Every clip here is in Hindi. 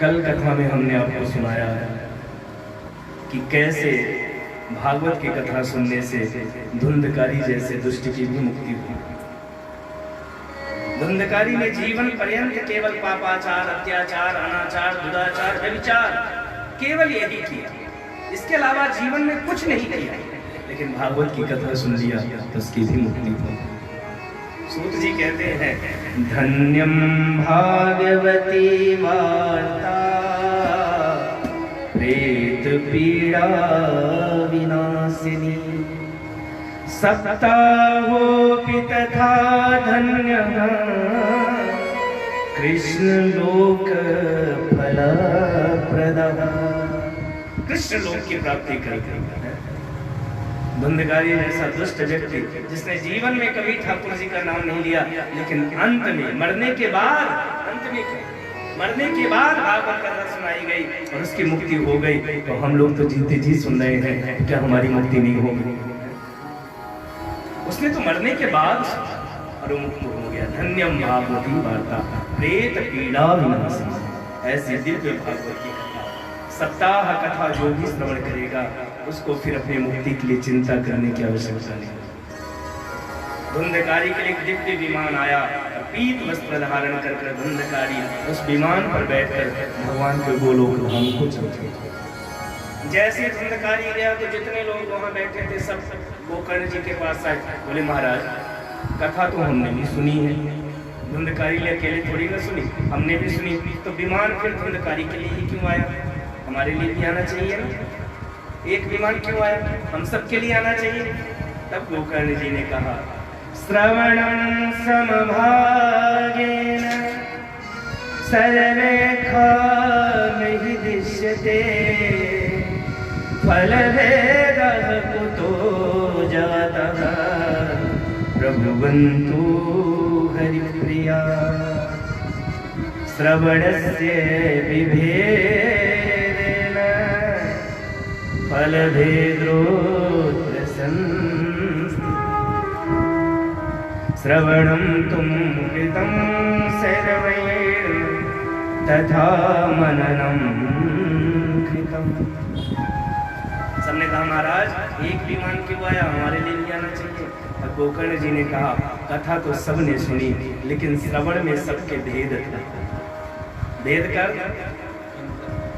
कल कथा में हमने आपको सुनाया कि कैसे भागवत की कथा सुनने से धुंधकारी जैसे दुष्ट की भी मुक्ति हुई। धुंधकारी ने जीवन पर्यंत केवल पापाचार, अत्याचार, अनाचार, दुराचार, व्यभिचार केवल यही किया, इसके अलावा जीवन में कुछ नहीं किया। लेकिन भागवत की कथा सुन लिया तो उसकी भी मुक्ति हुई। सूत जी कहते हैं, धन्यम भागवती वार्ता प्रेत पीड़ा विनाशिनी, सप्ताहोऽपि तथा धन्यः कृष्ण लोक फलप्रदः। कृष्ण लोक की प्राप्ति करते हैं। धुंधकारी जैसा दुष्ट व्यक्ति जिसने जीवन में कभी ठाकुर जी का नाम नहीं लिया, लेकिन अंत में मरने के बाद भागवत कथा सुनाई गई और उसकी मुक्ति हो गई, तो हम लोग तो जीते जी सुन रहे हैं, क्या हमारी मुक्ति नहीं होगी? उसने तो मरने के बाद और मुक्त हो गया। धन्यम भागवती वार्ता प्रेत पीड़ा विनाशिनी। ऐसी दिव्य भागवत की कथा, सप्ताह कथा जो भी श्रवण करेगा उसको फिर अपनी मुक्ति के लिए चिंता करने की आवश्यकता नहीं। धुंधकारी के लिए एक दिव्य विमान आया, पीत वस्त्र धारण कर धुंधकारी उस विमान पर बैठकर भगवान के गोलोक धाम को चलते। जैसे धुंधकारी गया तो जितने लोग वहां बैठे थे सब गोकर्ण जी के पास आए, बोले महाराज कथा तो हमने भी सुनी है, धुंधकारी ने अकेले थोड़ी ना सुनी, हमने भी सुनी, तो विमान फिर धुंधकारी के लिए ही क्यों आया? हमारे लिए भी आना चाहिए ना, एक विमान क्यों आया? हम सबके लिए आना चाहिए। तब गोकर्ण जी ने कहा, श्रवणं समभागेन सर्वे खामिहि दिश्यते, फलभेदः कुतो जातः प्रभुवन्तु हरिप्रिया। श्रवणस्य विभेदेन फलभेदोऽत्र संस्थितः। श्रवणं तुम कृतं सर्वैः तथा मननं कृतं। सबने कहा महाराज एक विमान क्यों आया, हमारे लिए भी आना चाहिए। और गोकर्ण जी ने कहा, कथा तो सबने सुनी, लेकिन श्रवण में सबके भेद कर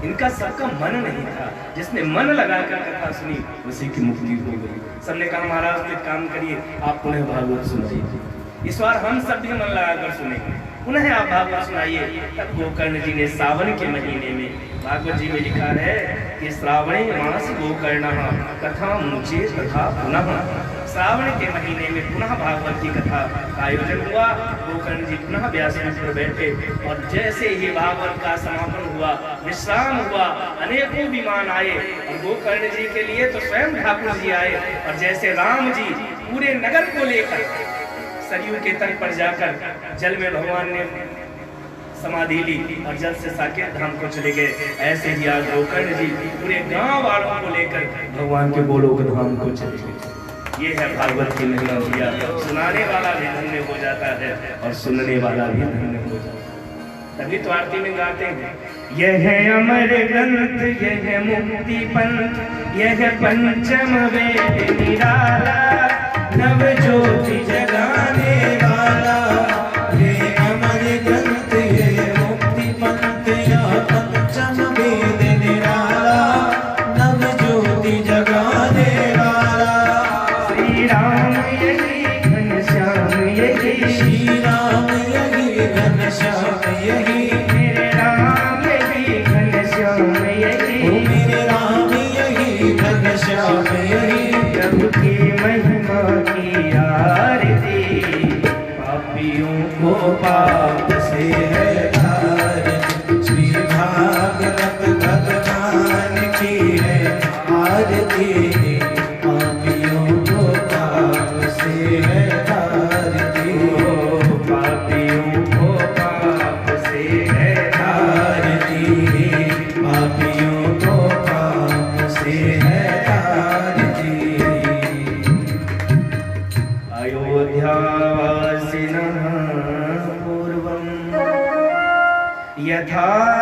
इनका सबका मन नहीं था। जिसने मन लगाकर कथा सुनी उसी की मुक्ति हो गई। सबने कहा महाराज एक काम करिए, आप पुनः भागवत सुनाइए। इस बार हम सब भी मन लगाकर सुनेंगे, पुनः आप भागवत सुनाइए। तब गोकर्ण जी ने सावन के महीने में, भागवत जी में लिखा है कि श्रावणे मास गोकर्णः कथा मुचे तथा पुनः। श्रावण के महीने में पुनः भागवत की कथा का आयोजन हुआ। गोकर्ण जी पुनः व्यासपीठ पर बैठे और जैसे ही भागवत का समापन हुआ, विश्राम हुआ, अनेकों विमान आए और गोकर्ण जी के लिए तो स्वयं ठाकुर जी आए। और जैसे राम जी पूरे नगर को लेकर सरयू के तट पर जाकर जल में भगवान ने समाधि ली और जल से साकेत धाम को चले गए, ऐसे ही आज गोकर्ण जी पूरे गांव वालों को लेकर भगवान के गोलोक धाम को चले गए। ये है भागवत की महिमा भैया। सुनाने वाला भी धन्य हो जाता है और सुनने वाला भी धन्य हो जाता है। तभी तो आरती में गाते हैं, यह है अमर ग्रंथ, यह है मुक्ति पंथ, यह है पंचम वेद निराला, नव ज्योति जगाने वाला। ये अमर ग्रंथ, ये मुक्ति पंथ, यह पंचम वेद निराला, नव ज्योति जगाने वाला। श्री राम यही घनश्याम यही, श्री राम यही घनश्याम यही, मेरे राम यही घनश्याम यही, ओ मेरे राम यही घनश्याम यही। प्रभु की महिमा की आरती, पापियों को पाप से है तारन, श्री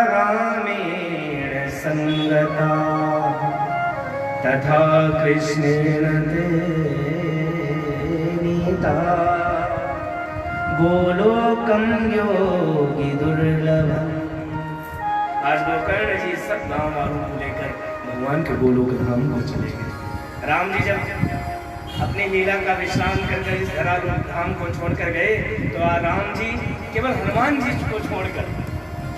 रामेण संगता तथा कृष्णेन ते नीता गोलोकं योगी दुर्लभम्। आज गोकर्ण जी सब गांव वालों को लेकर भगवान के गोलोक धाम को चले गए। राम जी जब अपनी लीला का विश्राम करके इस धराधाम धाम को छोड़कर गए तो राम जी केवल हनुमान जी को छोड़कर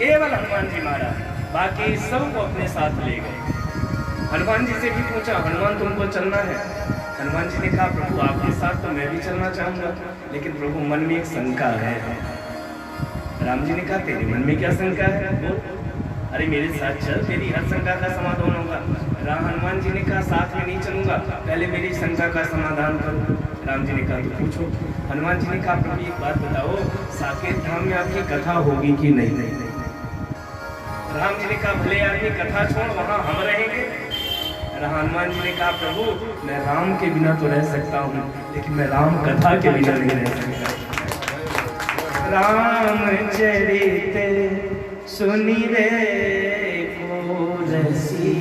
केवल हनुमान जी महाराज बाकी सबको अपने साथ ले गए। हनुमान जी से भी पूछा, हनुमान तुमको चलना है? हनुमान जी ने कहा, प्रभु आपके साथ तो मैं भी चलना चाहूंगा, लेकिन प्रभु मन में एक शंका है। राम जी ने कहा, तेरे मन में क्या शंका है? बोल। अरे मेरे साथ चल, तेरी हर शंका का समाधान होगा। हनुमान जी ने कहा, साथ में नहीं चलूंगा, पहले मेरी शंका का समाधान करो। राम जी ने कहा, तो पूछो। हनुमान जी ने कहा, प्रभु एक बात बताओ, साकेत धाम में आपकी कथा होगी कि नहीं? राम जी ने कहा, भले आपकी कथा छोड़, वहां हम रहेंगे। हनुमान जी ने कहा, प्रभु मैं राम के बिना तो रह सकता हूँ, लेकिन मैं राम कथा के बिना नहीं रह सकता। रामचरित सुनि रे को रसी